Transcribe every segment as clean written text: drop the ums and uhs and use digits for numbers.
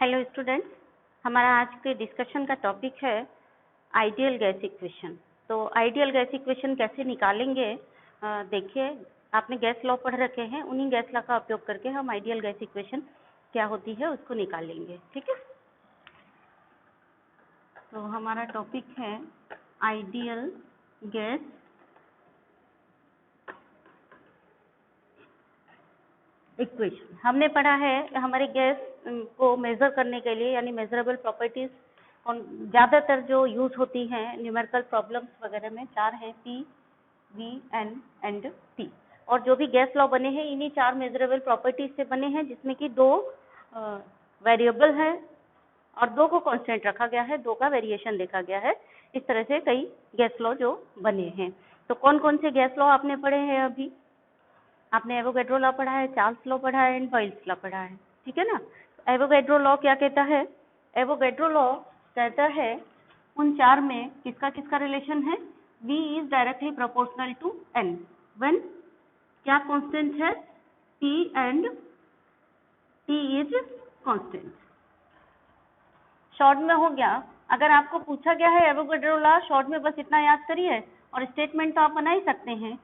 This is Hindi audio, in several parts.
हेलो स्टूडेंट्स, हमारा आज के डिस्कशन का टॉपिक है आइडियल गैस इक्वेशन। तो आइडियल गैस इक्वेशन कैसे निकालेंगे, देखिए आपने गैस लॉ पढ़ रखे हैं, उन्हीं गैस लॉ का उपयोग करके हम आइडियल गैस इक्वेशन क्या होती है उसको निकालेंगे। ठीक है, तो हमारा टॉपिक है आइडियल गैस इक्वेशन। हमने पढ़ा है हमारे गैस को मेजर करने के लिए, यानी मेजरेबल प्रॉपर्टीज ज़्यादातर जो यूज होती हैं न्यूमेरिकल प्रॉब्लम्स वगैरह में चार हैं, P, V, N and T. और जो भी गैस लॉ बने हैं इन्हीं चार मेजरेबल प्रॉपर्टीज से बने हैं, जिसमें कि दो वेरिएबल है और दो को कांस्टेंट रखा गया है, दो का वेरिएशन देखा गया है। इस तरह से कई गैस लॉ जो बने हैं। तो कौन कौन से गैस लॉ आपने पढ़े हैं? अभी आपने एवोगैड्रो लॉ पढ़ा है, चार्ल्स लॉ पढ़ा है एंड बॉयल्स लॉ पढ़ा है। ठीक है ना। एवोगैड्रो लॉ क्या कहता है? एवोगैड्रो लॉ कहता है उन चार में किसका किसका रिलेशन है? V is directly proportional to N when क्या कांस्टेंट है? P and T is constant. Short में हो गया। अगर आपको पूछा गया है एवोगैड्रो लॉ, शॉर्ट में बस इतना याद करिए, और स्टेटमेंट तो आप बना ही सकते हैं।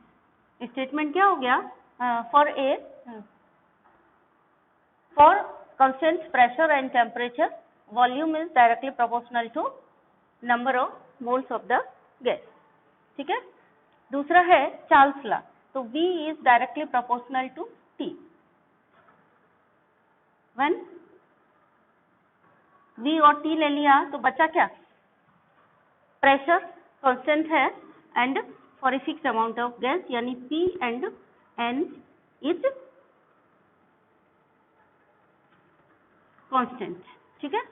स्टेटमेंट क्या हो गया? for constant pressure and temperature, volume is directly proportional to number of moles of the gas. ठीक है। दूसरा है चार्ल्स लॉ, तो V is directly proportional to T when V और T ले लिया तो बचा क्या? प्रेशर कांस्टेंट है and for a fix amount of gas, यानी P and N is constant. ठीक है।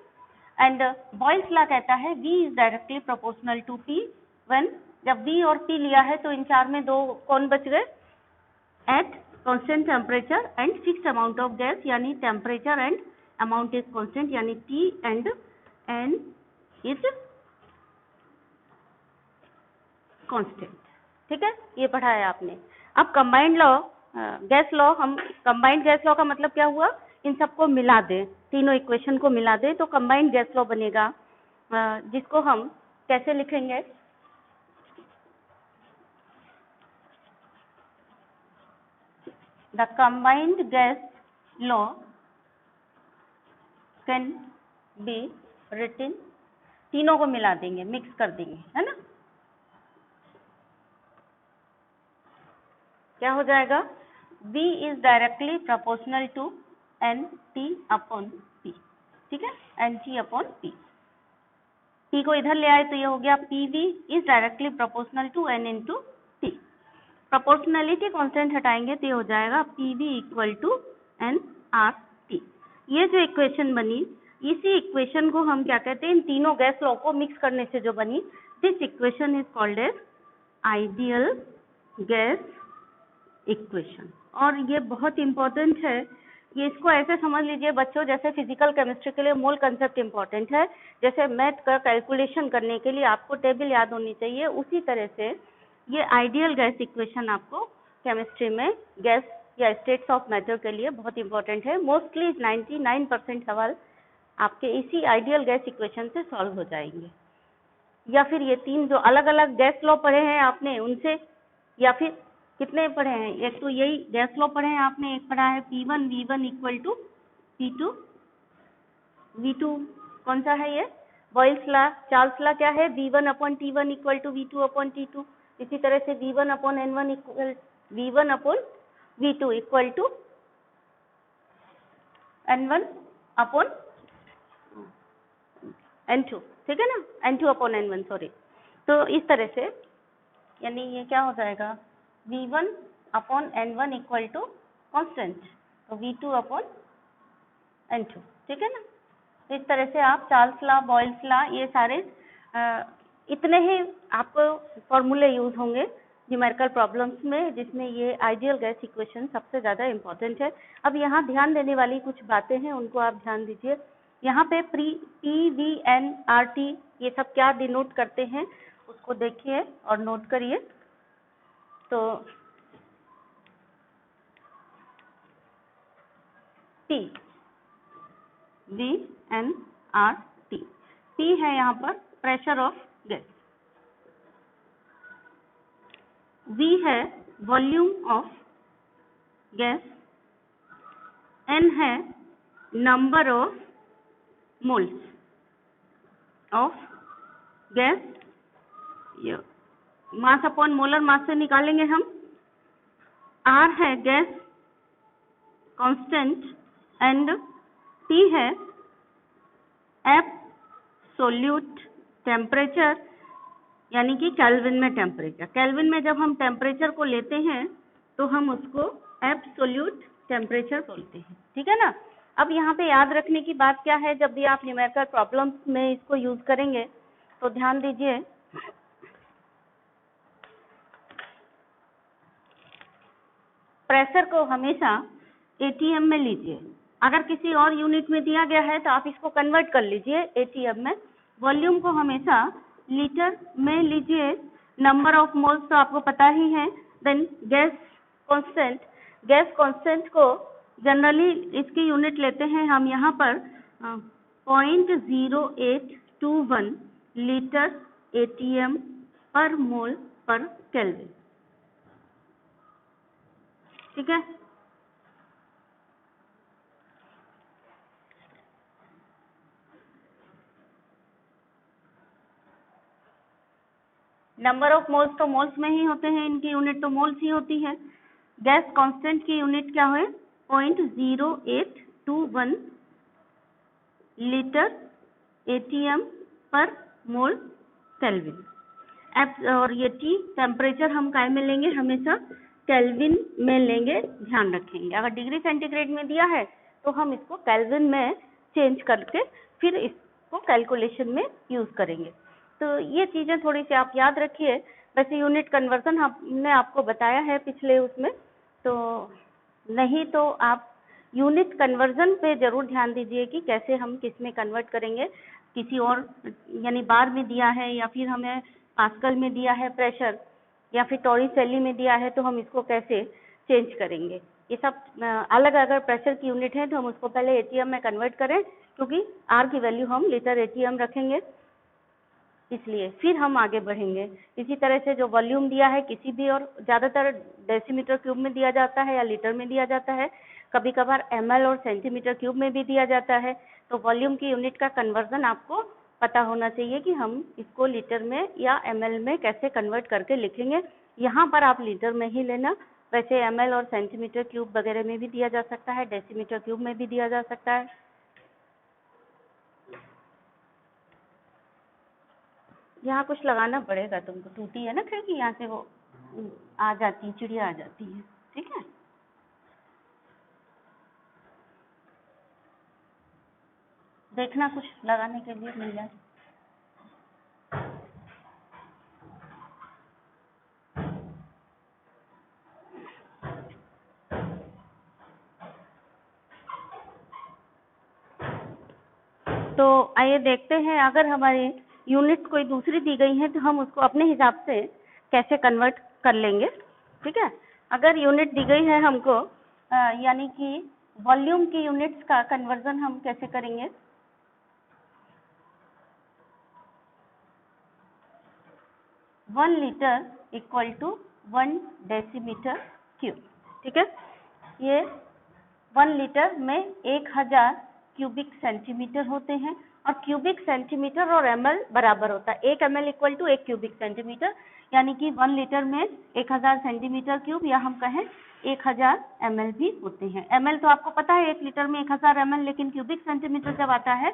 एंड बॉयल्स लॉ कहता है V is directly proportional to P when, जब V और P लिया है तो इन चार में दो कौन बच गए? At constant temperature and fix amount of gas, यानी temperature and amount is constant, यानी T and N is constant. ठीक है, ये पढ़ा है आपने। अब कंबाइंड लॉ, गैस लॉ, हम कंबाइंड गैस लॉ का मतलब क्या हुआ? इन सबको मिला दे, तीनों इक्वेशन को मिला दे तो कंबाइंड गैस लॉ बनेगा, जिसको हम कैसे लिखेंगे? The combined gas law can be written, तीनों को मिला देंगे, मिक्स कर देंगे, है ना। क्या हो जाएगा? V is directly proportional to NT upon P। ठीक है, NT अपॉन P। P को इधर ले आए तो ये हो गया PV is directly proportional to N into T। Proportionality constant हटाएंगे तो ये हो जाएगा PV इक्वल टू NRT। ये जो इक्वेशन बनी, इसी इक्वेशन को हम क्या कहते हैं? इन तीनों गैस लॉ को मिक्स करने से जो बनी, this equation is called as ideal gas equation. और ये बहुत इंपॉर्टेंट है। ये इसको ऐसे समझ लीजिए बच्चों, जैसे फिजिकल केमिस्ट्री के लिए मोल कंसेप्ट इंपॉर्टेंट है, जैसे मैथ का कैलकुलेशन करने के लिए आपको टेबल याद होनी चाहिए, उसी तरह से ये आइडियल गैस इक्वेशन आपको केमिस्ट्री में गैस या स्टेट्स ऑफ मैटर के लिए बहुत इंपॉर्टेंट है। मोस्टली 99% सवाल आपके इसी आइडियल गैस इक्वेशन से सॉल्व हो जाएंगे। या फिर ये तीन जो अलग अलग गैस लॉ पढ़े हैं आपने उनसे, या फिर कितने पढ़े हैं? एक तो यही गैस लॉ पढ़े हैं आपने, एक पढ़ा है P1 V1 equal to P2 V2, कौन सा है ये? Boyle's law. चार्ल्स लॉ क्या है? V1 upon T1 equal to V2 upon T2। इसी तरह से V1 upon N1 equal V1 upon V2 equal to N1 upon N2। ठीक है ना, N2 अपॉन N1, सॉरी। तो इस तरह से, यानी ये क्या हो जाएगा? V1 upon N1 equal to constant, तो V2 अपॉन N2। ठीक है ना। तो इस तरह से आप चार्ल्स लॉ, बॉयल्स लॉ, ये सारे इतने ही आपको फॉर्मूले यूज होंगे न्यूमेरिकल प्रॉब्लम्स में, जिसमें ये आइडियल गैस इक्वेशन सबसे ज़्यादा इंपॉर्टेंट है। अब यहाँ ध्यान देने वाली कुछ बातें हैं, उनको आप ध्यान दीजिए। यहाँ पे P, V, N, R, T ये सब क्या डिनोट करते हैं उसको देखिए और नोट करिए। तो P VNRT। P है यहाँ पर प्रेशर ऑफ गैस, V है वॉल्यूम ऑफ गैस, N है number of moles of gas, mass upon molar mass से निकालेंगे हम। R है गैस कांस्टेंट एंड T है एब्सोल्यूट टेम्परेचर, यानी कि केल्विन में टेम्परेचर। केल्विन में जब हम टेम्परेचर को लेते हैं तो हम उसको एब्सोल्यूट टेम्परेचर बोलते हैं, ठीक है ना। अब यहाँ पे याद रखने की बात क्या है, जब भी आप न्यूमेरिकल प्रॉब्लम्स में इसको यूज करेंगे तो ध्यान दीजिए, प्रेशर को हमेशा एटीएम में लीजिए। अगर किसी और यूनिट में दिया गया है तो आप इसको कन्वर्ट कर लीजिए एटीएम में। वॉल्यूम को हमेशा लीटर में लीजिए। नंबर ऑफ मोल्स तो आपको पता ही है। देन गैस कांस्टेंट को जनरली इसकी यूनिट लेते हैं हम यहाँ पर 0.0821 लीटर एटीएम पर मोल पर केल्विन, ठीक है। नंबर ऑफ मोल्स तो मोल्स में ही होते हैं, इनकी यूनिट तो मोल्स ही होती है। गैस कांस्टेंट की यूनिट क्या है, 0.0821 लीटर एटीएम पर मोल केल्विन। और ये टी टेम्परेचर हम काय में लेंगे, हमेशा केल्विन में लेंगे, ध्यान रखेंगे। अगर डिग्री सेंटीग्रेड में दिया है तो हम इसको केल्विन में चेंज करके फिर इसको कैलकुलेशन में यूज करेंगे। तो ये चीजें थोड़ी सी आप याद रखिए। वैसे यूनिट कन्वर्जन हमने आपको बताया है पिछले उसमें, तो नहीं तो आप यूनिट कन्वर्जन पे जरूर ध्यान दीजिए कि कैसे हम किस में कन्वर्ट करेंगे। किसी और यानी बार में दिया है या फिर हमें पास्कल में दिया है प्रेशर, या फिर टॉरिसेली में दिया है, तो हम इसको कैसे चेंज करेंगे। ये सब अलग अगर प्रेशर की यूनिट है तो हम उसको पहले एटीएम में कन्वर्ट करें, क्योंकि आर की वैल्यू हम लीटर एटीएम रखेंगे, इसलिए फिर हम आगे बढ़ेंगे। इसी तरह से जो वॉल्यूम दिया है किसी भी, और ज़्यादातर डेसीमीटर क्यूब में दिया जाता है या लीटर में दिया जाता है, कभी कभार ml और सेंटीमीटर क्यूब में भी दिया जाता है। तो वॉल्यूम की यूनिट का कन्वर्जन आपको पता होना चाहिए कि हम इसको लीटर में या ml में कैसे कन्वर्ट करके लिखेंगे। यहाँ पर आप लीटर में ही लेना, वैसे ml और सेंटीमीटर क्यूब वगैरह में भी दिया जा सकता है, डेसीमीटर क्यूब में भी दिया जा सकता है। यहाँ कुछ लगाना पड़ेगा तुमको, टूटी है ना खिड़की, यहाँ से वो आ जाती है, चिड़िया आ जाती है, ठीक है। देखना कुछ लगाने के लिए मिल जाए। तो आइए देखते हैं, अगर हमारी यूनिट कोई दूसरी दी गई है तो हम उसको अपने हिसाब से कैसे कन्वर्ट कर लेंगे, ठीक है। अगर यूनिट दी गई है हमको, यानी कि वॉल्यूम की यूनिट्स का कन्वर्जन हम कैसे करेंगे। 1 litre equal to 1 decimetre cube, ठीक है। ये 1 लीटर में 1000 क्यूबिक सेंटीमीटर होते हैं, और क्यूबिक सेंटीमीटर और ml बराबर होता है। 1 ml equal to 1 cubic centimetre, यानी कि 1 लीटर में 1000 सेंटीमीटर क्यूब, या हम कहें 1000 ml भी होते हैं। ml तो आपको पता है 1 लीटर में 1000 ml, लेकिन क्यूबिक सेंटीमीटर जब आता है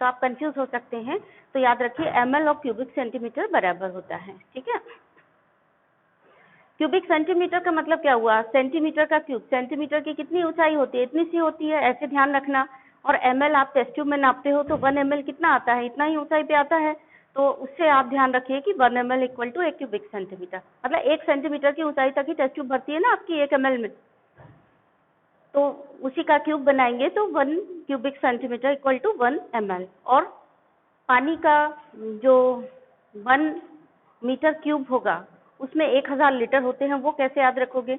तो आप कंफ्यूज हो सकते हैं। तो याद रखिए ml और क्यूबिक सेंटीमीटर बराबर होता है, ठीक है। क्यूबिक सेंटीमीटर का मतलब क्या हुआ, सेंटीमीटर का क्यूब। सेंटीमीटर की कितनी ऊंचाई होती है, इतनी सी होती है, ऐसे ध्यान रखना। और ml आप टेस्ट ट्यूब में नापते हो तो 1 ml कितना आता है, इतना ही ऊंचाई पे आता है। तो उससे आप ध्यान रखिए कि 1 ml equal to 1 cubic centimetre, मतलब 1 सेंटीमीटर की ऊंचाई तक ही टेस्ट ट्यूब भरती है ना आपकी 1 ml में, तो उसी का क्यूब बनाएंगे तो 1 cubic centimetre equal to 1 ml। और पानी का जो 1 मीटर क्यूब होगा उसमें 1000 लीटर होते हैं, वो कैसे याद रखोगे।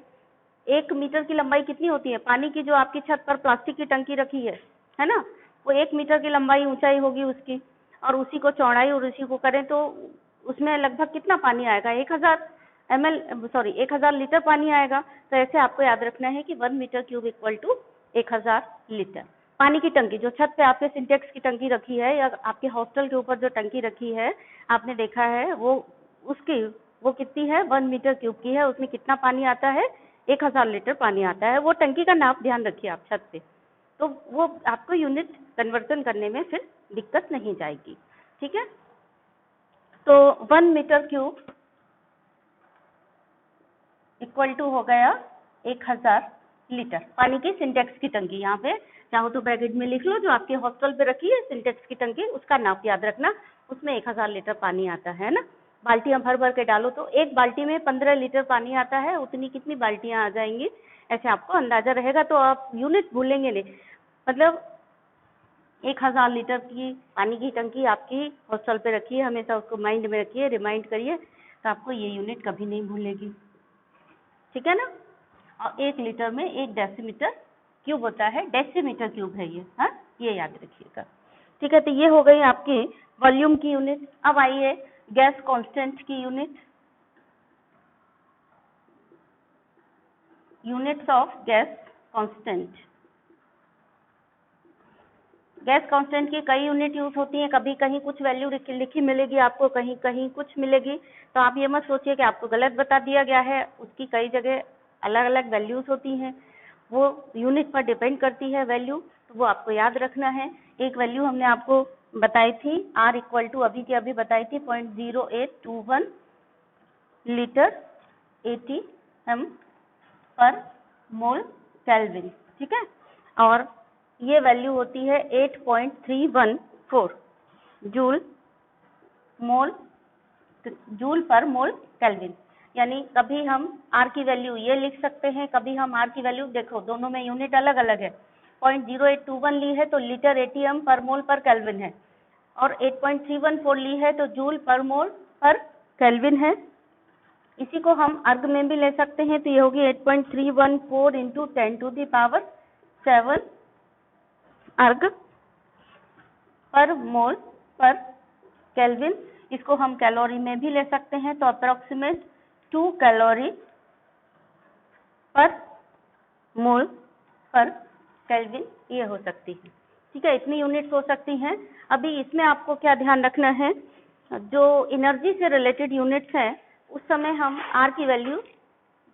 1 मीटर की लंबाई कितनी होती है, पानी की जो आपकी छत पर प्लास्टिक की टंकी रखी है ना, वो 1 मीटर की लंबाई ऊंचाई होगी उसकी, और उसी को चौड़ाई और उसी को करें तो उसमें लगभग कितना पानी आएगा, 1000 लीटर पानी आएगा। तो ऐसे आपको याद रखना है कि 1 metre cube equal to 1000 litre. पानी की टंकी जो छत पे आपके सिंटेक्स की टंकी रखी है या आपके हॉस्टल के ऊपर जो टंकी रखी है आपने देखा है, वो कितनी है, 1 मीटर क्यूब की है। उसमें कितना पानी आता है, 1000 लीटर पानी आता है। वो टंकी का नाप ध्यान रखिए आप छत पे, तो वो आपको यूनिट कन्वर्जन करने में फिर दिक्कत नहीं जाएगी। ठीक है, तो 1 मीटर क्यूब इक्वल टू हो गया 1000 लीटर पानी की सिंटेक्स की टंकी। यहाँ पे चाहो तो ब्रैकेट में लिख लो, जो आपके हॉस्टल पे रखी है सिंटेक्स की टंकी, उसका नाप याद रखना, उसमें 1000 लीटर पानी आता है ना। बाल्टियां भर भर के डालो तो एक बाल्टी में 15 लीटर पानी आता है, उतनी कितनी बाल्टियां आ जाएंगी, ऐसे आपको अंदाजा रहेगा। तो आप यूनिट भूलेंगे नहीं, मतलब 1000 लीटर की पानी की टंकी आपकी हॉस्टल पे रखिए, हमेशा उसको माइंड में रखिए, रिमाइंड करिए, तो आपको ये यूनिट कभी नहीं भूलेगी। ठीक है ना। और 1 लीटर में 1 डेसीमीटर क्यूब होता है, डेसीमीटर क्यूब है ये, हाँ, ये याद रखिएगा। ठीक है, तो ये हो गई आपकी वॉल्यूम की यूनिट। अब आइए गैस कांस्टेंट की unit, units of gas constant. Gas constant की कई यूनिट यूज होती हैं, कभी कहीं कुछ वैल्यू लिखी मिलेगी आपको, कहीं कहीं कुछ मिलेगी, तो आप ये मत सोचिए कि आपको गलत बता दिया गया है, उसकी कई जगह अलग अलग वैल्यूज होती हैं, वो यूनिट पर डिपेंड करती है वैल्यू, तो वो आपको याद रखना है। एक वैल्यू हमने आपको बताई थी, R इक्वल टू अभी की अभी बताई थी 0.0821 लीटर ATM पर मोल केल्विन। ठीक है, और ये वैल्यू होती है 8.314 जूल पर मोल केल्विन। यानी कभी हम R की वैल्यू ये लिख सकते हैं, कभी हम R की वैल्यू, देखो दोनों में यूनिट अलग अलग है, 0.0821 ली है तो लीटर ATM पर मोल पर केल्विन है, और 8.314 ली है तो जूल पर मोल पर केल्विन है। इसी को हम अर्ग में भी ले सकते हैं, तो ये होगी 8.314 इंटू 10⁻⁷ अर्ग पर मोल पर केल्विन। इसको हम कैलोरी में भी ले सकते हैं, तो अप्रोक्सीमेट 2 कैलोरी पर मोल पर केल्विन ये हो सकती है। ठीक है, इतनी यूनिट्स हो सकती हैं। अभी इसमें आपको क्या ध्यान रखना है, जो एनर्जी से रिलेटेड यूनिट्स हैं उस समय हम R की वैल्यू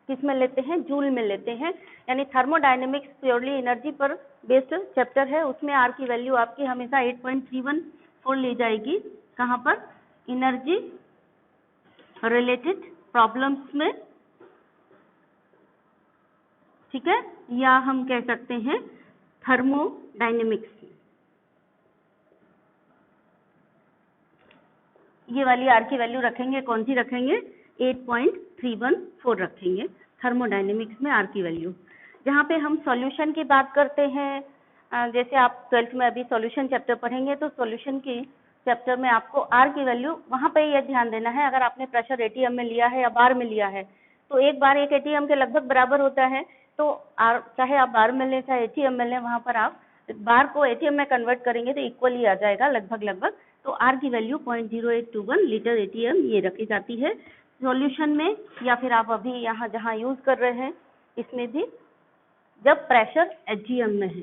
किस में लेते हैं, जूल में लेते हैं। यानी थर्मोडायनेमिक्स प्योरली एनर्जी पर बेस्ड चैप्टर है, उसमें R की वैल्यू आपकी हमेशा 8.314 ली जाएगी। कहाँ पर, एनर्जी रिलेटेड प्रॉब्लम्स में। ठीक है, या हम कह सकते हैं थर्मोडायनेमिक्स में। ये वाली R की वैल्यू रखेंगे, कौन सी रखेंगे, 8.314 रखेंगे थर्मोडायनेमिक्स में R की वैल्यू। जहाँ पे हम सॉल्यूशन की बात करते हैं, जैसे आप 12th में अभी सॉल्यूशन चैप्टर पढ़ेंगे, तो सॉल्यूशन की चैप्टर में आपको R की वैल्यू वहाँ पे ये ध्यान देना है, अगर आपने प्रेशर ATM में लिया है या बार में लिया है, तो एक बार एक ATM के लगभग बराबर होता है, तो R चाहे आप बार में लें चाहे ATM में लें, वहाँ पर आप बार को ATM में कन्वर्ट करेंगे तो इक्वल ही आ जाएगा लगभग। तो R की वैल्यू 0.0821 लीटर ATM ये रखी जाती है सॉल्यूशन में, या फिर आप अभी यहाँ जहाँ यूज कर रहे हैं इसमें भी, जब प्रेशर ATM में है,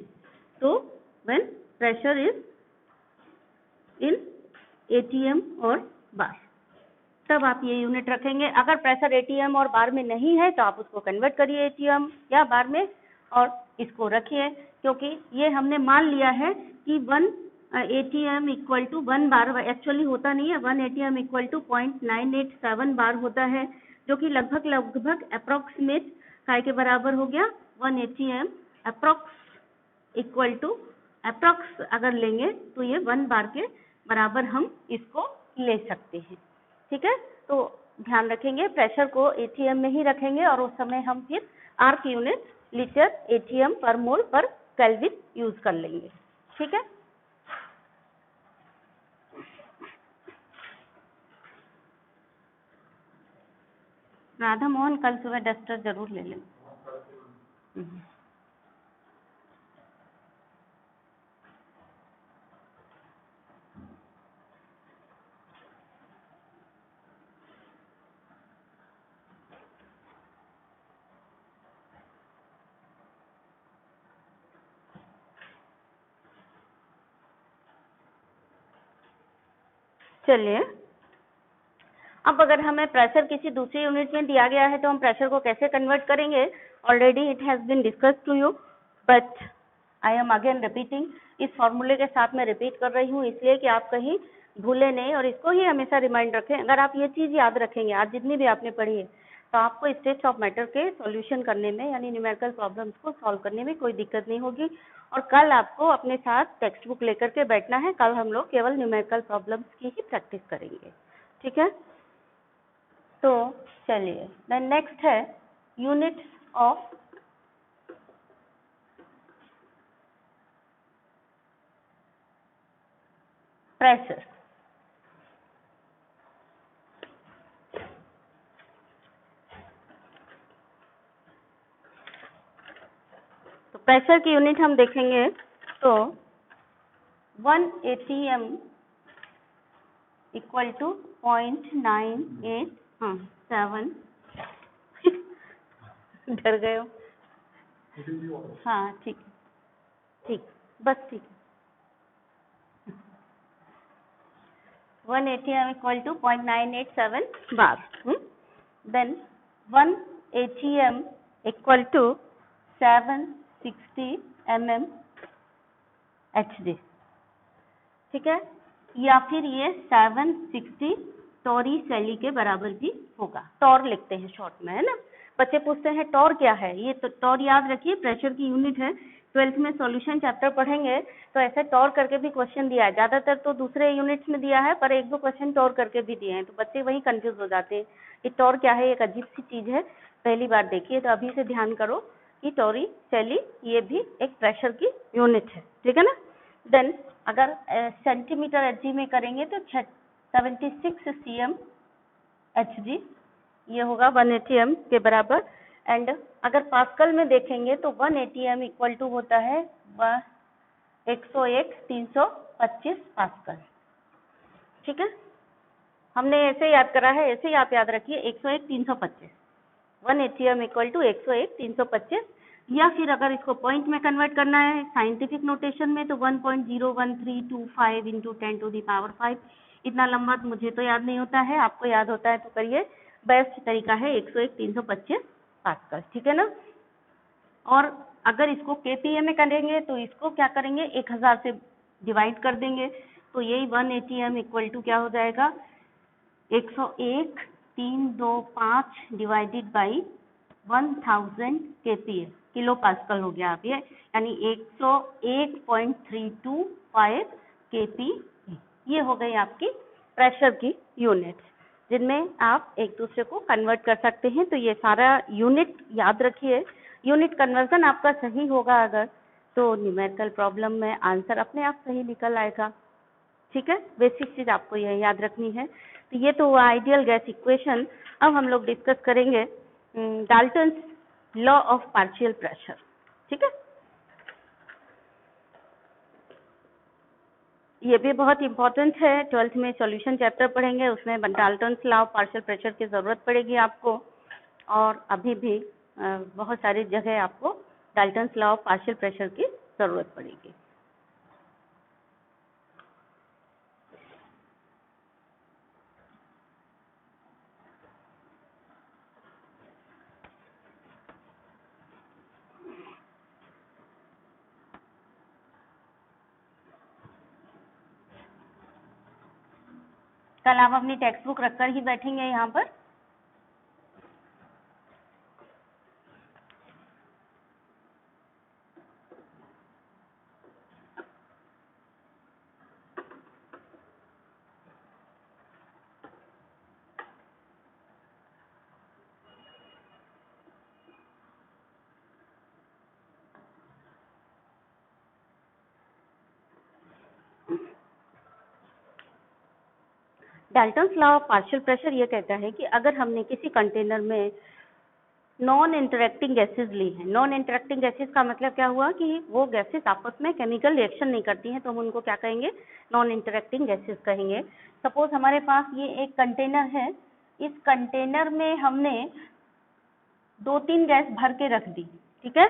तो when pressure is in ATM और बार, तब आप ये यूनिट रखेंगे। अगर प्रेशर ATM और बार में नहीं है तो आप उसको कन्वर्ट करिए ATM या बार में और इसको रखिए, क्योंकि ये हमने मान लिया है कि 1 ATM equal to 1 bar, actually होता नहीं है, 1 ATM इक्वल टू 0.987 बार होता है, जो कि लगभग अप्रोक्सीमेट काय के बराबर हो गया, 1 ATM approx equal to approx अगर लेंगे तो ये 1 बार के बराबर हम इसको ले सकते हैं। ठीक है, तो ध्यान रखेंगे प्रेशर को ATM में ही रखेंगे, और उस समय हम फिर R की यूनिट लीटर ATM पर मोल पर केल्विन यूज कर लेंगे। ठीक है, राधा मोहन कल सुबह डस्टर जरूर ले लें। चलिए, अब अगर हमें प्रेशर किसी दूसरी यूनिट में दिया गया है तो हम प्रेशर को कैसे कन्वर्ट करेंगे, already it has been discussed to you, but I am again repeating. इस फॉर्मूले के साथ मैं रिपीट कर रही हूँ इसलिए कि आप कहीं भूले नहीं और इसको ही हमेशा रिमाइंड रखें। अगर आप ये चीज़ याद रखेंगे, आज जितनी भी आपने पढ़ी है, तो आपको स्टेट्स ऑफ मैटर के सॉल्यूशन करने में यानी न्यूमेरिकल प्रॉब्लम्स को सॉल्व करने में कोई दिक्कत नहीं होगी। और कल आपको अपने साथ टेक्स्ट बुक लेकर के बैठना है। कल हम लोग केवल न्यूमेरिकल प्रॉब्लम्स की ही प्रैक्टिस करेंगे, ठीक है। तो चलिए, देन नेक्स्ट है यूनिट्स ऑफ प्रेशर। तो प्रेशर की यूनिट हम देखेंगे तो 1 atm इक्वल टू 0.987 डर गए हो? हाँ ठीक, ठीक, बस ठीक है। 1 atm equal to 0.987 bar. Then 1 atm equal to 760 mm Hg, ठीक है। या फिर ये 760 टॉरी-सेली के बराबर भी होगा। टॉर लिखते हैं शॉर्ट में, है ना। बच्चे पूछते हैं टॉर क्या है, ये तो टॉर याद रखिए प्रेशर की यूनिट है। 12th में सॉल्यूशन चैप्टर पढ़ेंगे तो ऐसे टॉर करके भी क्वेश्चन दिया है। ज्यादातर तो दूसरे यूनिट्स में दिया है, पर एक दो क्वेश्चन टॉर करके भी दिए हैं, तो बच्चे वही कंफ्यूज हो जाते हैं कि टॉर क्या है। एक अजीब सी चीज है, पहली बार देखिए, तो अभी से ध्यान करो कि टॉरी-सेली ये भी एक प्रेशर की यूनिट है, ठीक है ना। देन अगर सेंटीमीटर Hg में करेंगे तो 76 cm Hg, ये होगा 1 atm के बराबर। एंड अगर पास्कल में देखेंगे तो 1 atm इक्वल टू होता है 101/325 पास्कल, ठीक है। हमने ऐसे याद करा है, ऐसे ही आप याद रखिए 101/325। 1 atm इक्वल टू 101/325। या फिर अगर इसको पॉइंट में कन्वर्ट करना है साइंटिफिक नोटेशन में तो 1.01325 इंटू 10⁵ इतना लंबा तो मुझे तो याद नहीं होता है, आपको याद होता है तो करिए। बेस्ट तरीका है 101/325 पास्कल, ठीक है ना। और अगर इसको kPa में करेंगे तो इसको क्या करेंगे, 1000 से डिवाइड कर देंगे, तो यही 1 atm इक्वल टू क्या हो जाएगा, 101/325 divided by 1000 kPa, kilo pascal हो गया अब ये, यानी 101.325 kPa। ये हो गई आपकी प्रेशर की यूनिट, जिनमें आप एक दूसरे को कन्वर्ट कर सकते हैं। तो ये सारा यूनिट याद रखिए। यूनिट कन्वर्जन आपका सही होगा अगर, तो न्यूमेरिकल प्रॉब्लम में आंसर अपने आप सही निकल आएगा, ठीक है। बेसिक चीज आपको यह याद रखनी है। तो ये तो हुआ आइडियल गैस इक्वेशन। अब हम लोग डिस्कस करेंगे Dalton's law of partial pressure, ठीक है। ये भी बहुत इंपॉर्टेंट है, 12th में सॉल्यूशन चैप्टर पढ़ेंगे, उसमें Dalton's law of partial pressure की जरूरत पड़ेगी आपको। और अभी भी बहुत सारी जगह आपको Dalton's law of partial pressure की जरूरत पड़ेगी। कल आप अपनी टेक्स्ट बुक रखकर ही बैठेंगे यहाँ पर। Dalton's law of partial pressure ये कहता है कि अगर हमने किसी कंटेनर में नॉन इंटरेक्टिंग गैसेज ली हैं, नॉन इंटरेक्टिंग गैसेज का मतलब क्या हुआ कि वो गैसेज आपस में केमिकल रिएक्शन नहीं करती हैं, तो हम उनको क्या कहेंगे, नॉन इंटरेक्टिंग गैसेज कहेंगे। सपोज हमारे पास ये एक कंटेनर है, इस कंटेनर में हमने 2-3 गैस भर के रख दी, ठीक है।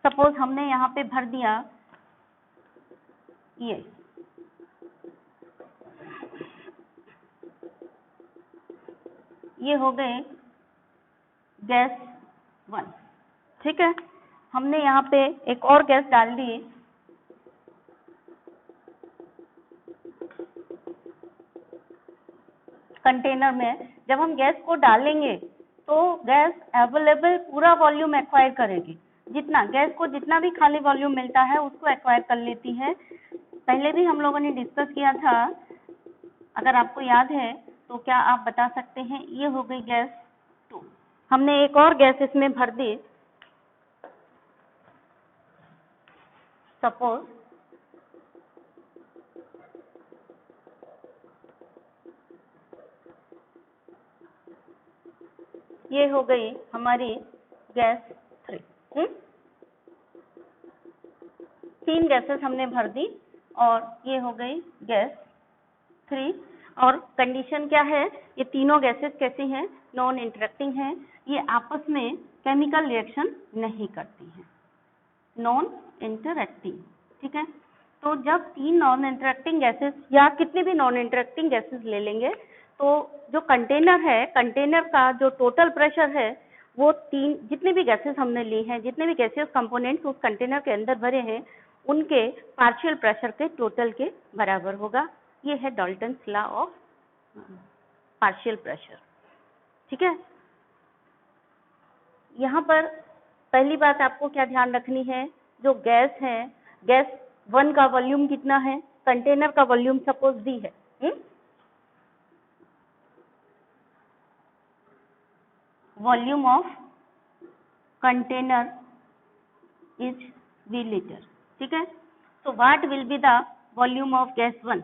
सपोज हमने यहाँ पे भर दिया ये ये हो गए गैस 1, ठीक है। हमने यहाँ पे एक और गैस डाल दी कंटेनर में। जब हम गैस को डालेंगे तो गैस अवेलेबल पूरा वॉल्यूम एक्वायर करेगी, जितना गैस को जितना भी खाली वॉल्यूम मिलता है उसको एक्वायर कर लेती है। पहले भी हम लोगों ने डिस्कस किया था, अगर आपको याद है तो क्या आप बता सकते हैं? ये हो गई गैस 2। हमने एक और गैस इसमें भर दी, सपोज ये हो गई हमारी गैस 3। 3 गैसेस हमने भर दी और ये हो गई गैस 3। और कंडीशन क्या है? ये तीनों गैसेस कैसी हैं? नॉन इंटरेक्टिंग हैं, ये आपस में केमिकल रिएक्शन नहीं करती हैं, नॉन इंटरेक्टिंग, ठीक है। तो जब 3 नॉन इंटरेक्टिंग गैसेस या कितनी भी नॉन इंटरेक्टिंग गैसेस ले लेंगे तो जो कंटेनर है, कंटेनर का जो टोटल प्रेशर है वो 3 जितनी भी गैसेस हमने ली हैं, जितने भी गैसेस कंपोनेंट्स उस कंटेनर के अंदर भरे हैं, उनके पार्शियल प्रेशर के टोटल के बराबर होगा। ये है Dalton's law of partial pressure, ठीक है। यहाँ पर पहली बात आपको क्या ध्यान रखनी है, जो गैस है, गैस 1 का वॉल्यूम कितना है? कंटेनर का वॉल्यूम सपोज दी है, volume of container is V litre, ठीक है। So what will be the volume of gas 1?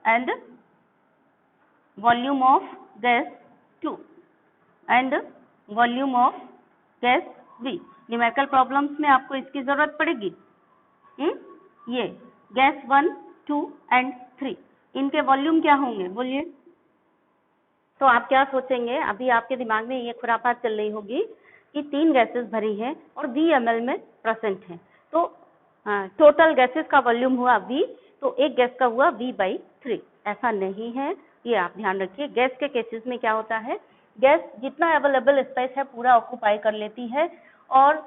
And volume of gas 2 and volume of gas V. Numerical problems में आपको इसकी जरूरत पड़ेगी। ये गैस 1, 2 एंड 3 इनके वॉल्यूम क्या होंगे बोलिए? तो आप क्या सोचेंगे? अभी आपके दिमाग में ये खुरापात चल रही होगी कि 3 गैसेस भरी है और V ml में प्रेजेंट है, तो टोटल गैसेस का वॉल्यूम हुआ V, तो एक गैस का हुआ V/3। ऐसा नहीं है, ये आप ध्यान रखिए। गैस के केसेस में क्या होता है, गैस जितना अवेलेबल स्पेस है पूरा ऑक्यूपाई कर लेती है, और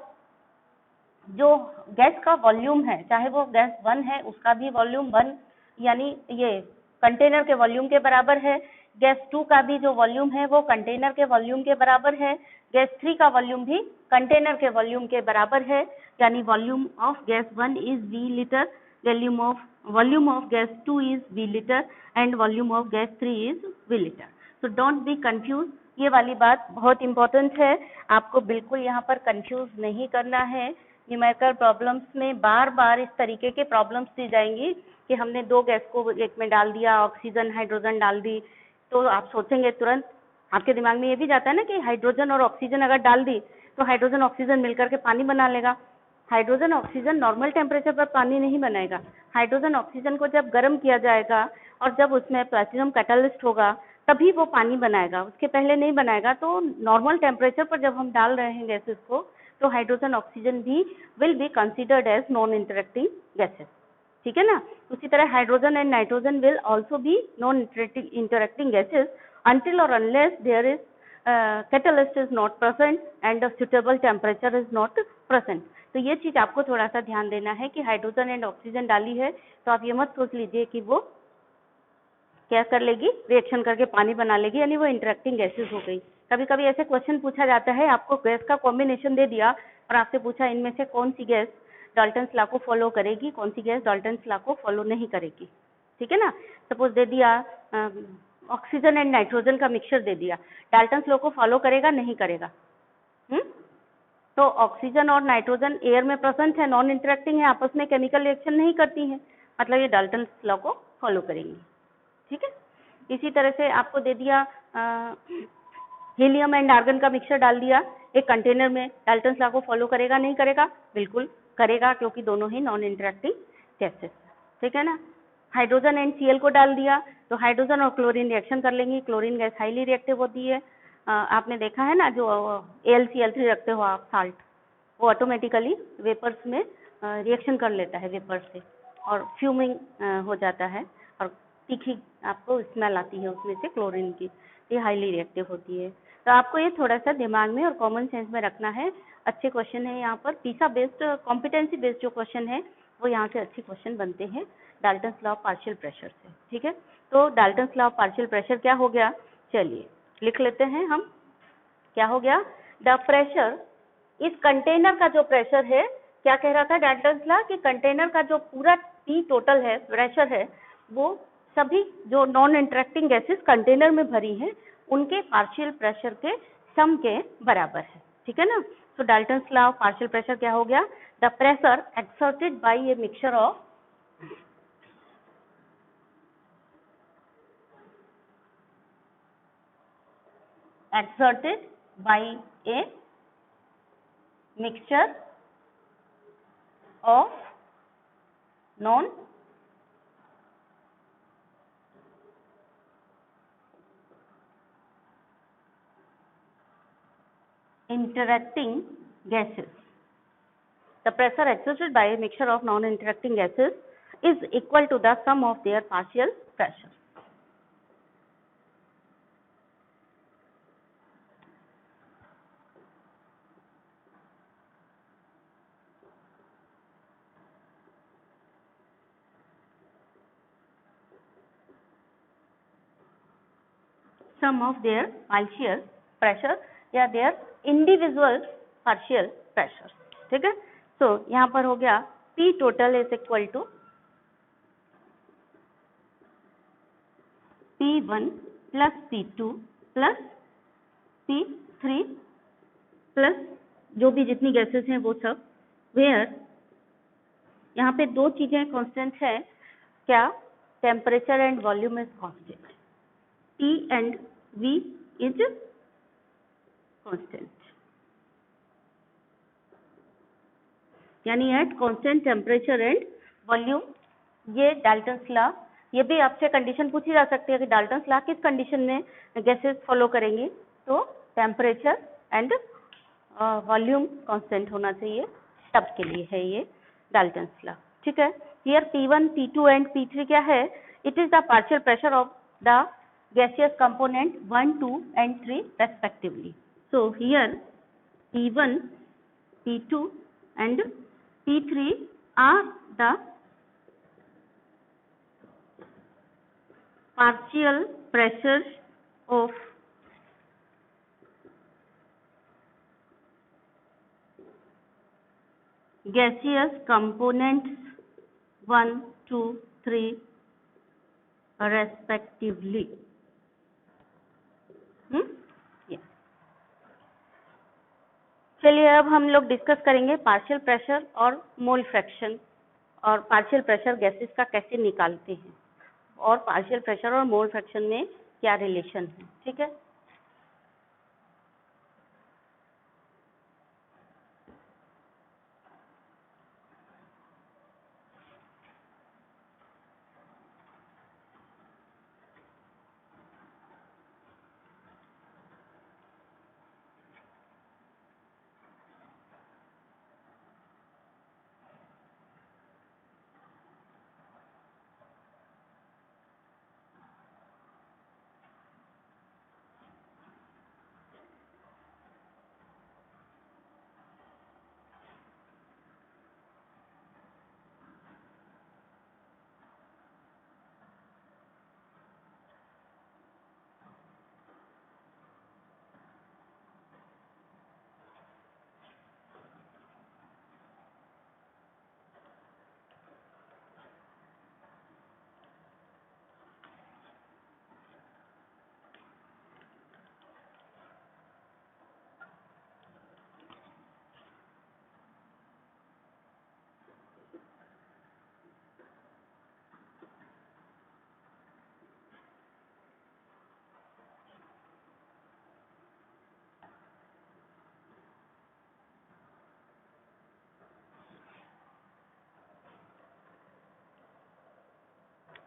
जो गैस का वॉल्यूम है, चाहे वो गैस 1 है उसका भी वॉल्यूम 1 यानी ये कंटेनर के वॉल्यूम के बराबर है, गैस 2 का भी जो वॉल्यूम है वो कंटेनर के वॉल्यूम के बराबर है, गैस 3 का वॉल्यूम भी कंटेनर के वॉल्यूम के बराबर है, यानी volume of gas 1 is V litre, volume of gas 2 is V litre and volume of gas 3 is V litre. So don't be confuse, ये वाली बात बहुत इंपॉर्टेंट है, आपको बिल्कुल यहाँ पर कंफ्यूज नहीं करना है। न्यूमेरिकल प्रॉब्लम्स में बार बार इस तरीके के प्रॉब्लम्स दी जाएंगी कि हमने 2 गैस को एक में डाल दिया, ऑक्सीजन हाइड्रोजन डाल दी, तो आप सोचेंगे तुरंत, आपके दिमाग में ये भी जाता है ना कि हाइड्रोजन और ऑक्सीजन अगर डाल दी तो हाइड्रोजन ऑक्सीजन मिलकर के पानी बना लेगा। हाइड्रोजन ऑक्सीजन नॉर्मल टेम्परेचर पर पानी नहीं बनाएगा, हाइड्रोजन ऑक्सीजन को जब गर्म किया जाएगा और जब उसमें प्लैटिनम कैटालिस्ट होगा तभी वो पानी बनाएगा, उसके पहले नहीं बनाएगा। तो नॉर्मल टेम्परेचर पर जब हम डाल रहे हैं गैसेस को, तो हाइड्रोजन ऑक्सीजन भी will be considered as non interacting gases, ठीक है ना। उसी तरह hydrogen and nitrogen will also be non interacting gases until or unless there is catalyst is not present and the suitable temperature is not present। तो ये चीज आपको थोड़ा सा ध्यान देना है कि हाइड्रोजन एंड ऑक्सीजन डाली है तो आप ये मत सोच लीजिए कि वो क्या कर लेगी, रिएक्शन करके पानी बना लेगी, यानी वो इंटरेक्टिंग गैसेस हो गई। कभी कभी ऐसे क्वेश्चन पूछा जाता है, आपको गैस का कॉम्बिनेशन दे दिया और आपसे पूछा इनमें से कौन सी गैस डाल्टन्स लॉ को फॉलो करेगी, कौन सी गैस डाल्टन्स लॉ को फॉलो नहीं करेगी, ठीक है ना। सपोज दे दिया ऑक्सीजन एंड नाइट्रोजन का मिक्सचर दे दिया, डाल्टन्स लॉ को फॉलो करेगा नहीं करेगा? तो ऑक्सीजन और नाइट्रोजन एयर में प्रेजेंट है, नॉन इंटरेक्टिंग है, आपस में केमिकल रिएक्शन नहीं करती हैं, मतलब ये डाल्टन्स लॉ को फॉलो करेंगी, ठीक है। इसी तरह से आपको दे दिया हीलियम एंड आर्गन का मिक्सचर डाल दिया एक कंटेनर में, डाल्टन्स लॉ को फॉलो करेगा नहीं करेगा? बिल्कुल करेगा, क्योंकि दोनों ही नॉन इंटरेक्टिंग गैसेस, ठीक है ना। हाइड्रोजन एंड Cl को डाल दिया तो हाइड्रोजन और क्लोरीन रिएक्शन कर लेंगी, क्लोरीन गैस हाईली रिएक्टिव होती है। आपने देखा है ना, जो AlCl3 रखते हो आप साल्ट, वो ऑटोमेटिकली वेपर्स में रिएक्शन कर लेता है वेपर से और फ्यूमिंग हो जाता है और तीखी आपको स्मेल आती है उसमें से क्लोरीन की, ये हाईली रिएक्टिव होती है। तो आपको ये थोड़ा सा दिमाग में और कॉमन सेंस में रखना है। अच्छे क्वेश्चन है यहाँ पर, पीसा बेस्ड कॉम्पिटेंसी बेस्ड जो क्वेश्चन है वो यहाँ से अच्छे क्वेश्चन बनते हैं Dalton's law of partial pressure से। ठीक है, तो Dalton's law of partial pressure क्या हो गया, चलिए लिख लेते हैं हम। क्या हो गया, द प्रेशर, इस कंटेनर का जो प्रेशर है, क्या कह रहा था डाल्टन्स लॉ कि कंटेनर का जो पूरा P टोटल है प्रेशर है, वो सभी जो नॉन इंटरेक्टिंग गैसेस कंटेनर में भरी हैं उनके पार्शियल प्रेशर के सम के बराबर है। ठीक है ना, तो Dalton's law of partial pressure क्या हो गया, the pressure exerted by A mixture of exerted by a mixture of non interacting gases. The pressure exerted by a mixture of non interacting gases is equal to the sum of their partial pressure. Sum of their partial pressure या their individual partial pressure. ठीक है, तो यहाँ पर हो गया P total is equal to P1 plus P2 plus P3 plus जो भी जितनी गैसेस हैं वो सब, वेयर यहाँ पे दो चीजें कांस्टेंट है, क्या, temperature and volume is constant, T and V is constant, यानी at constant temperature and volume. ये डाल्टन्स लॉ, ये भी आपसे कंडीशन पूछी जा सकती है कि डाल्टन्स लॉ किस कंडीशन में गैसेस फॉलो करेंगे, तो टेम्परेचर एंड वॉल्यूम कांस्टेंट होना चाहिए, तब के लिए है ये डाल्टन्स लॉ। ठीक है, here P1, P2 and P3 क्या है, it is the partial pressure of the gaseous component 1, 2 and 3 respectively. So here P1, P2 and P3 are the partial pressures of gaseous components 1, 2, 3 respectively. चलिए अब हम लोग डिस्कस करेंगे पार्शियल प्रेशर और मोल फ्रैक्शन, और पार्शियल प्रेशर गैसेस का कैसे निकालते हैं, और पार्शियल प्रेशर और मोल फ्रैक्शन में क्या रिलेशन है। ठीक है,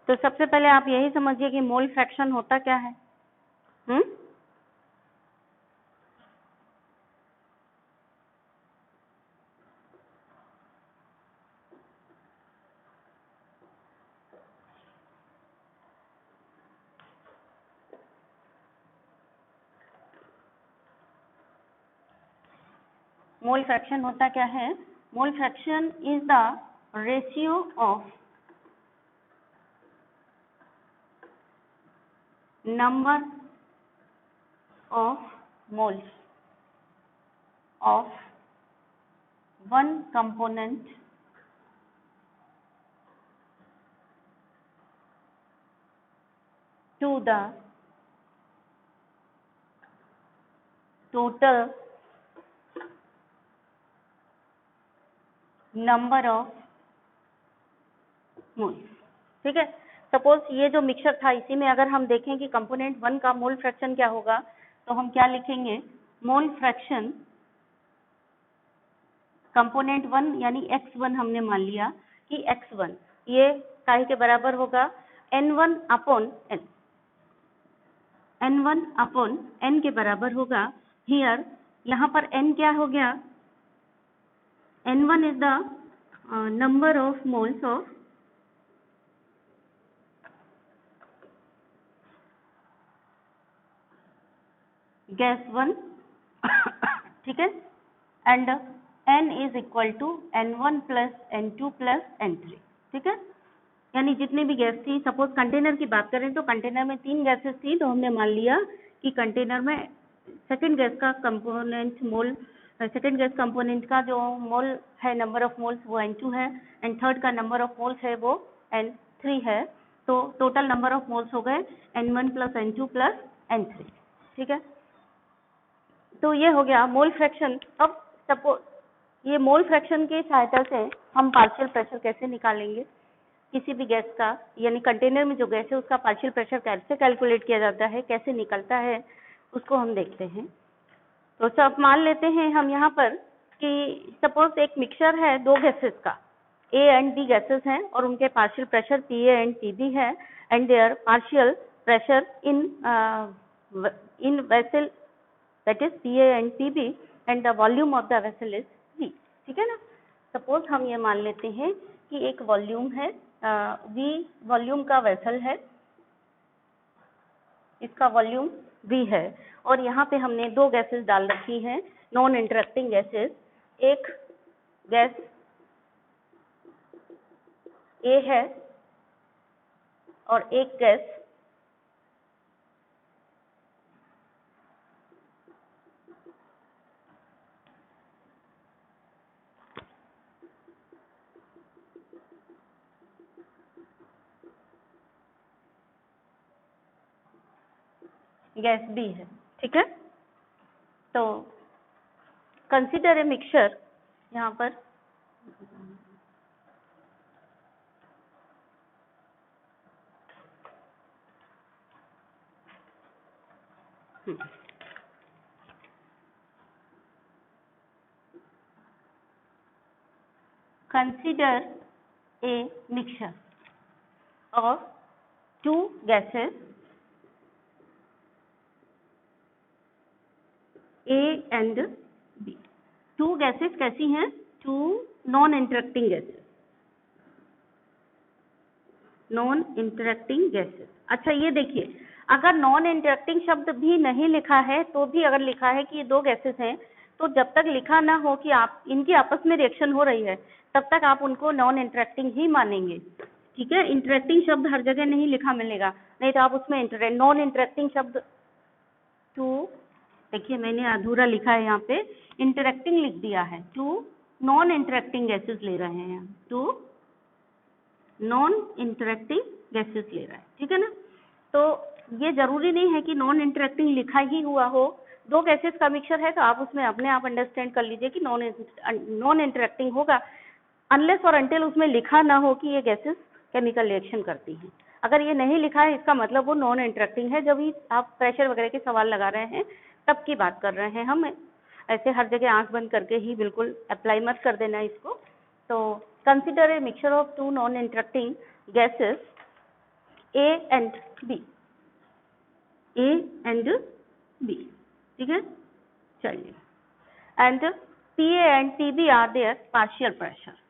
तो सबसे पहले आप यही समझिए कि मोल फ्रैक्शन होता क्या है। मोल फ्रैक्शन होता क्या है? Mole fraction is the ratio of number of moles of one component to the total number of moles. ठीक है, सपोज ये जो मिक्सचर था इसी में अगर हम देखें कि कंपोनेंट 1 का मोल फ्रैक्शन क्या होगा, तो हम क्या लिखेंगे? मोल फ्रैक्शन कंपोनेंट 1 यानी x1 हमने मान लिया कि x1 ये काहे के बराबर होगा? n1 upon n, n1 upon n के बराबर होगा। हियर यहाँ पर n क्या हो गया? n1 is the number of moles of gas 1 ठीक है, and n is equal to n1 plus n2 plus n3। ठीक है, यानी जितनी भी गैस थी, सपोज कंटेनर की बात करें तो कंटेनर में 3 गैसेस थी, तो हमने मान लिया कि कंटेनर में सेकंड गैस का कंपोनेंट मोल, सेकंड गैस कंपोनेंट का जो मोल है, नंबर ऑफ मोल्स वो n2 है, एंड थर्ड का नंबर ऑफ मोल्स है वो n3 है। तो टोटल नंबर ऑफ मोल्स हो गए n1 plus n2 plus n3। ठीक है, तो ये हो गया मोल फ्रैक्शन। अब सपोज ये मोल फ्रैक्शन की सहायता से हम पार्शियल प्रेशर कैसे निकालेंगे किसी भी गैस का, यानी कंटेनर में जो गैस है उसका पार्शियल प्रेशर कैसे कैलकुलेट किया जाता है, कैसे निकलता है, उसको हम देखते हैं। तो सब मान लेते हैं हम यहाँ पर कि सपोज एक मिक्सचर है दो गैसेस का, ए एंड बी गैसेस हैं और उनके partial pressure P A and P B है, and their partial pressure in vessel that is PA and PB and the volume of the vessel is V। ठीक है ना, सपोज हम ये मान लेते हैं कि एक वॉल्यूम है, V वॉल्यूम का वेसल है, इसका वॉल्यूम V है, और यहाँ पे हमने दो गैसेस डाल रखी हैं, नॉन इंटरेक्टिंग गैसेस। एक गैस A है और एक गैस गैस B है। ठीक है, तो कंसीडर ए मिक्सचर, यहाँ पर consider a mixture of two gases A and B। Two gases कैसी हैं? Two non interacting gases, non interacting gases. अच्छा ये देखिए, अगर नॉन इंटरेक्टिंग शब्द भी नहीं लिखा है तो भी अगर लिखा है कि ये दो गैसेस हैं, तो जब तक लिखा ना हो कि आप इनकी आपस में रिएक्शन हो रही है, तब तक आप उनको नॉन इंटरेक्टिंग ही मानेंगे। ठीक है, इंटरेक्टिंग शब्द हर जगह नहीं लिखा मिलेगा, नहीं तो आप उसमें नॉन इंटरेक्टिंग शब्द टू, देखिए मैंने अधूरा लिखा है यहाँ पे, इंटरेक्टिंग लिख दिया है, टू नॉन इंटरेक्टिंग गैसेस ले रहे हैं, टू नॉन इंटरेक्टिंग गैसेस ले रहा है। ठीक है ना, तो ये जरूरी नहीं है कि नॉन इंटरेक्टिंग लिखा ही हुआ हो, दो गैसेस का मिक्सचर है तो आप उसमें अपने आप अंडरस्टैंड कर लीजिए कि नॉन इंटरेक्टिंग होगा, अनलेस और अनटिल उसमें लिखा ना हो कि ये गैसेस केमिकल रिएक्शन करती हैं। अगर ये नहीं लिखा है इसका मतलब वो नॉन इंटरेक्टिंग है। जब भी आप प्रेशर वगैरह के सवाल लगा रहे हैं तब की बात कर रहे हैं हम, ऐसे हर जगह आंख बंद करके ही बिल्कुल अप्लाई मत कर देना इसको। तो consider a mixture of two non interacting gases A and B, A and B। ठीक है, चलिए, and PA and PB are their partial pressure.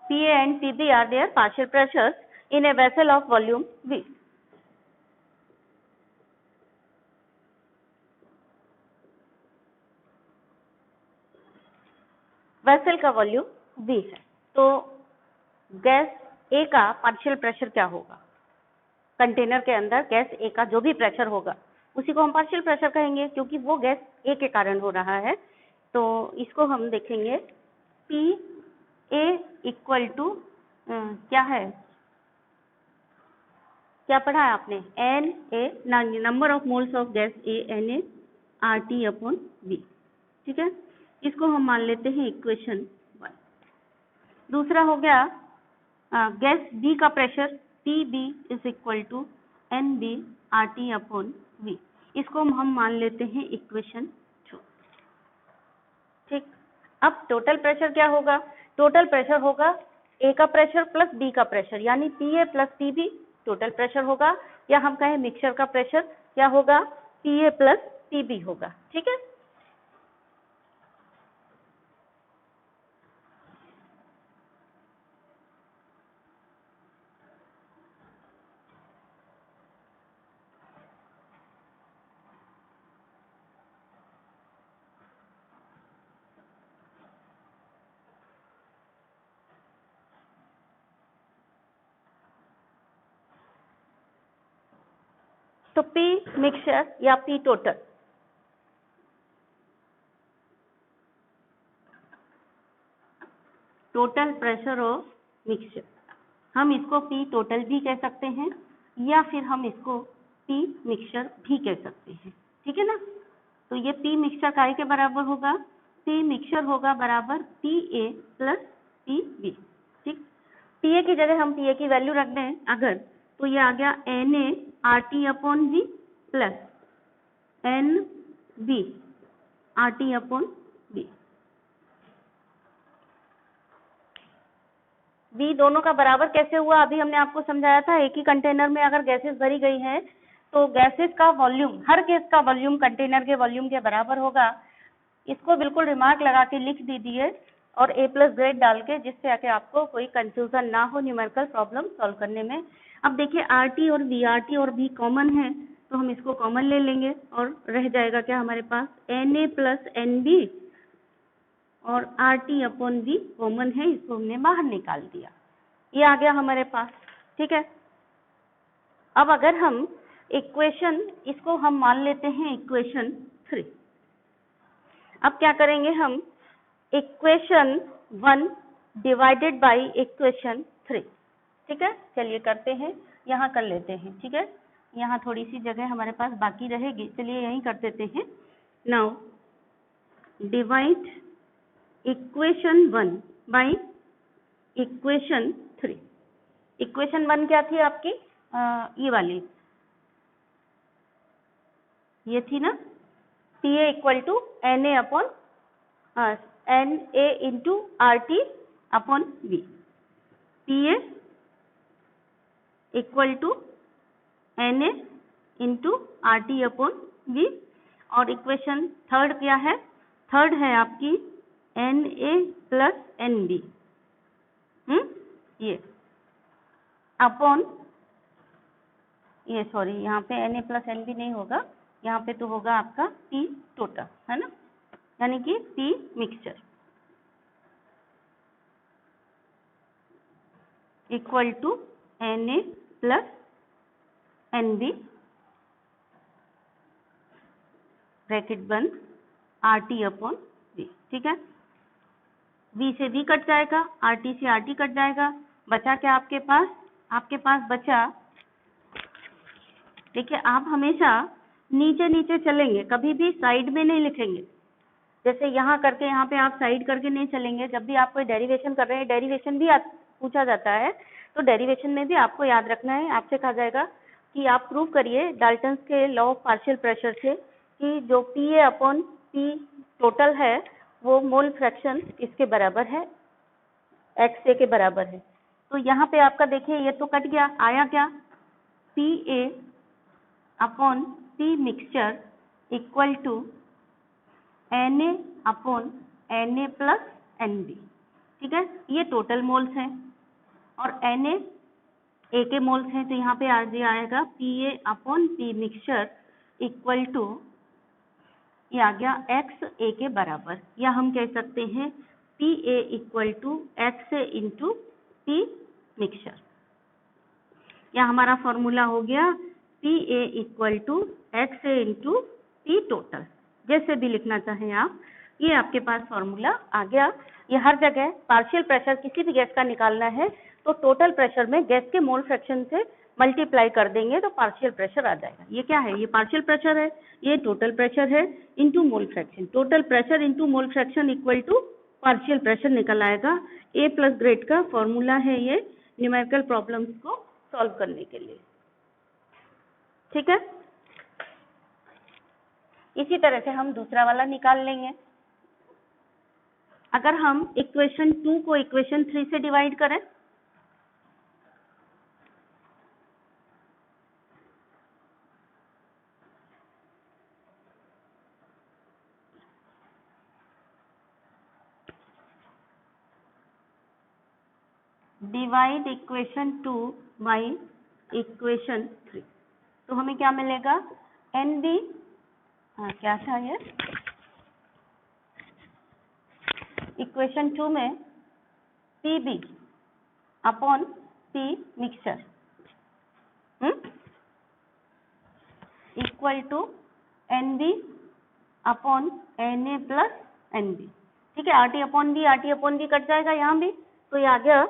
PA and PB are their partial pressures in a vessel of volume V. Vessel का वॉल्यूम V है, तो गैस A का पार्शियल प्रेशर क्या होगा? कंटेनर के अंदर गैस A का जो भी प्रेशर होगा उसी को हम पार्शियल प्रेशर कहेंगे, क्योंकि वो गैस A के कारण हो रहा है। तो इसको हम देखेंगे P A इक्वल टू क्या है, क्या पढ़ा है आपने? N A, number of moles of gas A N A RT upon V, ठीक है। इसको हम मान लेते हैं इक्वेशन 1। दूसरा हो गया गैस B का pressure PB is equal to NB RT upon V, इसको हम मान लेते हैं इक्वेशन 2, ठीक। अब टोटल प्रेशर क्या होगा? टोटल प्रेशर होगा A का प्रेशर प्लस B का प्रेशर, यानी PA plus PB total pressure होगा, या हम कहें मिक्सचर का प्रेशर क्या होगा? PA प्लस PB होगा, ठीक है। तो P मिक्सचर या P total, total pressure of mixture, हम इसको P टोटल भी कह सकते हैं या फिर हम इसको P मिक्सचर भी कह सकते हैं, ठीक है ना। तो ये P मिक्सचर काय के बराबर होगा? P मिक्सचर होगा बराबर PA प्लस PB, ठीक। PA की जगह हम PA की वैल्यू रख दें अगर, तो ये आ गया NA RT upon V plus NB RT upon V। V दोनों का बराबर कैसे हुआ? अभी हमने आपको समझाया था, एक ही कंटेनर में अगर गैसेस भरी गई हैं तो गैसेस का वॉल्यूम, हर गैस का वॉल्यूम कंटेनर के वॉल्यूम के बराबर होगा। इसको बिल्कुल रिमार्क लगा के लिख दीजिए और A प्लस ग्रेड डाल के, जिससे आके आपको कोई कंफ्यूजन ना हो न्यूमेरिकल प्रॉब्लम सॉल्व करने में। अब देखिए RT और V, RT और V कॉमन है तो हम इसको कॉमन ले लेंगे और रह जाएगा क्या हमारे पास? NA प्लस NB और RT अपॉन V कॉमन है, इसको हमने बाहर निकाल दिया, ये आ गया हमारे पास, ठीक है। अब अगर हम इक्वेशन, इसको हम मान लेते हैं इक्वेशन 3। अब क्या करेंगे हम? इक्वेशन 1 डिवाइडेड बाय इक्वेशन 3, ठीक है। चलिए करते हैं, यहाँ कर लेते हैं, ठीक है। यहाँ थोड़ी सी जगह हमारे पास बाकी रहेगी, चलिए यहीं कर देते हैं। Now divide equation 1 by equation 3। Equation 1 क्या थी आपकी? ये वाली, ये थी ना, PA equal to NA upon NA into RT upon V, PA equal to NA into RT upon V। और इक्वेशन थर्ड क्या है? थर्ड है आपकी NA प्लस NB, ये अपॉन, ये सॉरी, यहाँ पे NA प्लस NB नहीं होगा, यहाँ पे तो होगा आपका P टोटल, है ना, यानी कि P mixture equal to NA plus NB bracket बंद RT अपॉन V, ठीक है। V से V कट जाएगा, RT से RT कट जाएगा, बचा क्या आपके पास? आपके पास बचा, देखिए आप हमेशा नीचे नीचे चलेंगे, कभी भी साइड में नहीं लिखेंगे। जैसे यहाँ करके यहाँ पे आप साइड करके नहीं चलेंगे। जब भी आप कोई डेरिवेशन कर रहे हैं, डेरिवेशन भी पूछा जाता है, तो डेरिवेशन में भी आपको याद रखना है, आपसे कहा जाएगा कि आप प्रूव करिए डाल्टन्स के लॉ ऑफ पार्शियल प्रेशर से कि जो PA अपॉन P टोटल है वो मोल फ्रैक्शन इसके बराबर है, XA के बराबर है। तो यहाँ पे आपका देखिए ये तो कट गया, आया क्या? PA upon P mixture equal to NA upon NA plus NB। ठीक है, ये टोटल मोल्स हैं और Na A के मोल्स हैं, तो यहाँ पे आ आएगा Pa upon P mixture equal to, ये आ गया x A के बराबर, या हम कह सकते हैं Pa equal to x into P mixture, या हमारा फॉर्मूला हो गया Pa equal to x into P total, जैसे भी लिखना चाहें आप, ये आपके पास फॉर्मूला आ गया। ये हर जगह पार्शियल प्रेशर किसी भी गैस का निकालना है तो टोटल प्रेशर में गैस के मोल फ्रैक्शन से मल्टीप्लाई कर देंगे तो पार्शियल प्रेशर आ जाएगा। ये क्या है, ये पार्शियल प्रेशर है, ये टोटल प्रेशर है into mole fraction, total pressure into mole fraction equal to partial pressure निकल आएगा। ए प्लस ग्रेड का फॉर्मूला है ये न्यूमेरिकल प्रॉब्लम्स को सॉल्व करने के लिए। ठीक है, इसी तरह से हम दूसरा वाला निकाल लेंगे। अगर हम इक्वेशन 2 को इक्वेशन 3 से डिवाइड करें, डिवाइड इक्वेशन 2 बाई इक्वेशन 3, तो हमें क्या मिलेगा, NB, क्या था ये, इक्वेशन 2 में PB upon P mixture equal to NB upon Na plus NB। ठीक है, RT अपॉन बी कट जाएगा यहाँ भी, तो ये आ गया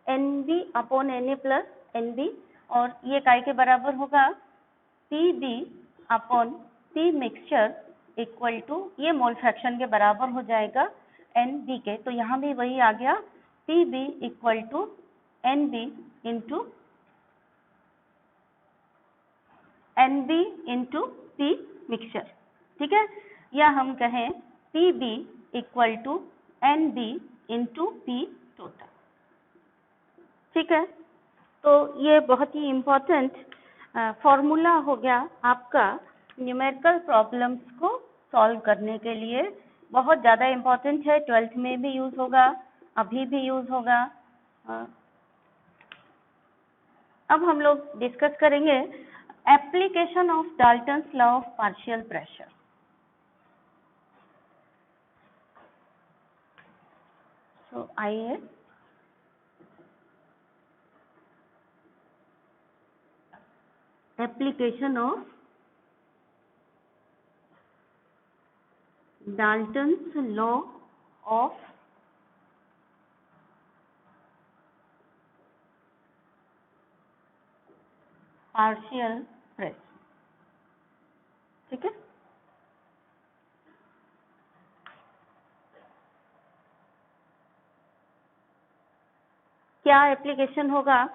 NB upon Na plus NB, और ये काय के बराबर होगा PB upon P mixture equal to, ये मोल फ्रैक्शन के बराबर हो जाएगा NB के, तो यहाँ भी वही आ गया PB equal to NB into P mixture. ठीक है, या हम कहें PB equal to NB into P total. ठीक है, तो ये बहुत ही इम्पोर्टेंट फॉर्मूला हो गया आपका न्यूमेरिकल प्रॉब्लम्स को सॉल्व करने के लिए, बहुत ज़्यादा इम्पोर्टेंट है, 12th में भी यूज़ होगा, अभी भी यूज़ होगा। अब हम लोग डिस्कस करेंगे application of Dalton's law of partial pressure. तो आइए application of Dalton's law of partial pressure. ठीक है, क्या एप्लीकेशन होगा,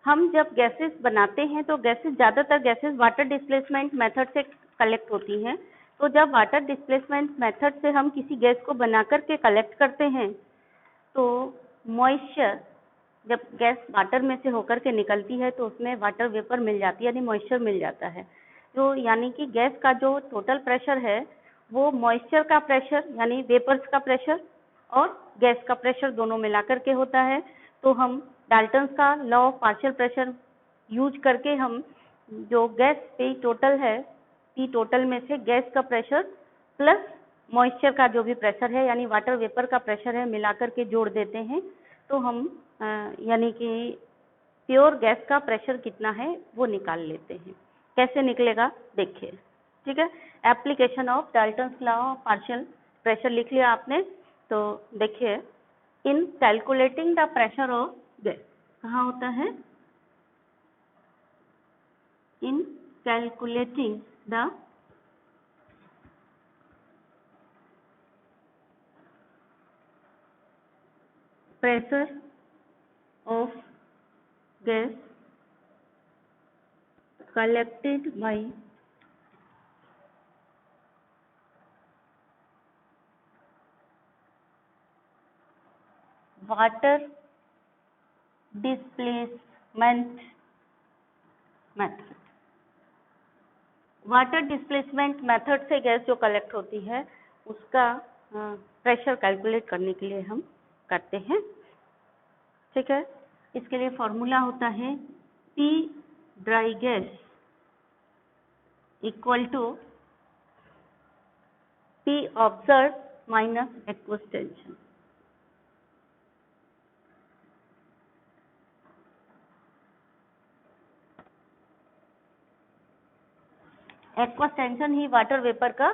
हम जब गैसेस बनाते हैं तो गैसेस, ज़्यादातर गैसेस वाटर डिस्प्लेसमेंट मेथड से कलेक्ट होती हैं, तो जब वाटर डिस्प्लेसमेंट मेथड से हम किसी गैस को बना करके कलेक्ट करते हैं तो मॉइस्चर, जब गैस वाटर में से होकर के निकलती है तो उसमें वाटर वेपर मिल जाती है, यानी मॉइस्चर मिल जाता है, तो यानी कि गैस का जो टोटल प्रेशर है वो मॉइस्चर का प्रेशर यानी वेपर्स का प्रेशर और गैस का प्रेशर दोनों मिला करके होता है। तो हम डाल्टन्स का law of partial pressure use करके हम जो गैस P टोटल है, P टोटल में से गैस का प्रेशर प्लस मॉइस्चर का जो भी प्रेशर है यानी वाटर वेपर का प्रेशर है मिला करके जोड़ देते हैं, तो हम यानी कि प्योर गैस का प्रेशर कितना है वो निकाल लेते हैं। कैसे निकलेगा देखिए। ठीक है, application of Dalton's law of partial pressure लिख लिया आपने, तो देखिए इन calculating the pressure of gas, कहाँ होता है, इन calculating the pressure of gas collected by water displacement method। Water displacement method से गैस जो कलेक्ट होती है उसका प्रेशर कैलकुलेट करने के लिए हम करते हैं। ठीक है, इसके लिए फॉर्मूला होता है P dry gas equal to P observe minus aqueous tension. Aqueous tension ही वाटर वेपर का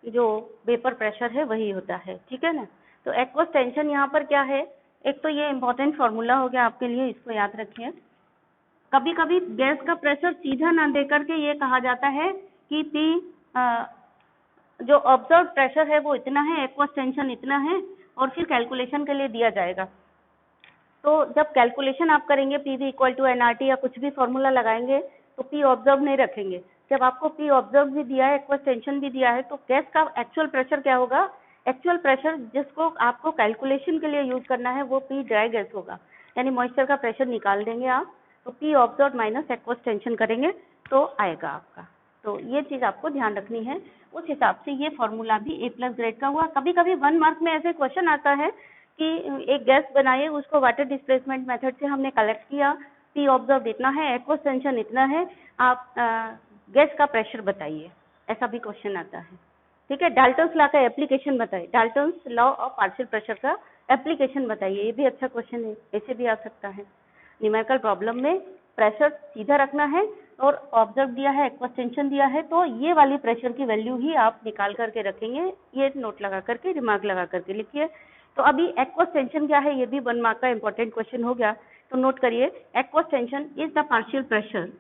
जो वेपर प्रेशर है वही होता है। ठीक है ना, तो एक्वस टेंशन यहाँ पर क्या है, एक तो ये इम्पोर्टेंट फॉर्मूला हो गया आपके लिए, इसको याद रखिए। कभी कभी गैस का प्रेशर सीधा ना दे करके ये कहा जाता है कि P जो ऑब्जर्व प्रेशर है वो इतना है, एक्वस टेंशन इतना है, और फिर कैलकुलेशन के लिए दिया जाएगा। तो जब कैलकुलेशन आप करेंगे PV इक्वल टू NRT या कुछ भी फॉर्मूला लगाएंगे तो P ऑब्जर्व नहीं रखेंगे। जब आपको P ऑब्जर्व भी दिया है, एक्वस टेंशन भी दिया है, तो गैस का एक्चुअल प्रेशर क्या होगा, एक्चुअल प्रेशर जिसको आपको कैलकुलेशन के लिए यूज करना है वो P ड्राई गैस होगा, यानी मॉइस्चर का प्रेशर निकाल देंगे आप, तो P observe minus aqueous tension करेंगे तो आएगा आपका। तो ये चीज आपको ध्यान रखनी है, उस हिसाब से ये फॉर्मूला भी A+ ग्रेड का हुआ। कभी कभी 1 मार्क में ऐसे क्वेश्चन आता है कि एक गैस बनाइए, उसको वाटर डिस्प्लेसमेंट मेथड से हमने कलेक्ट किया, P ऑब्जर्व इतना है, एक्वस टेंशन इतना है, आप गैस का प्रेशर बताइए, ऐसा भी क्वेश्चन आता है। ठीक है, डाल्टन्स लॉ का एप्लीकेशन बताइए, Dalton's law of partial pressure का एप्लीकेशन बताइए, ये भी अच्छा क्वेश्चन है, ऐसे भी आ सकता है। न्यूमेरिकल प्रॉब्लम में प्रेशर सीधा रखना है और ऑब्जर्व दिया है, एक्वस टेंशन दिया है, तो ये वाली प्रेशर की वैल्यू ही आप निकाल करके रखेंगे। ये नोट लगा करके, रिमार्क लगा करके लिखिए। तो अभी एक्वस टेंशन क्या है, ये भी 1 मार्क का इंपॉर्टेंट क्वेश्चन हो गया, तो नोट करिए, aqueous tension is the partial pressure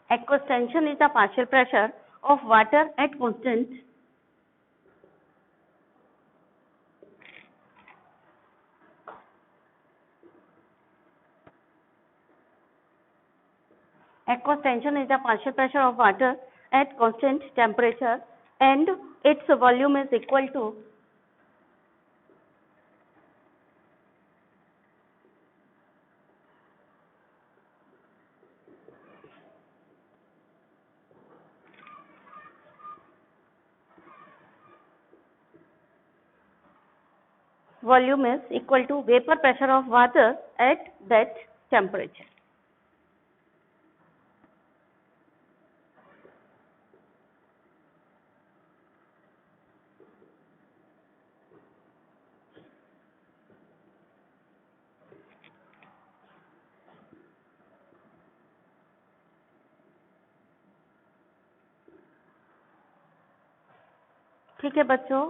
aqueous tension is the partial pressure of water at constant aqueous tension is the partial pressure of water at constant temperature and its volume is equal to vapor pressure of water at that temperature. ठीक है बच्चों,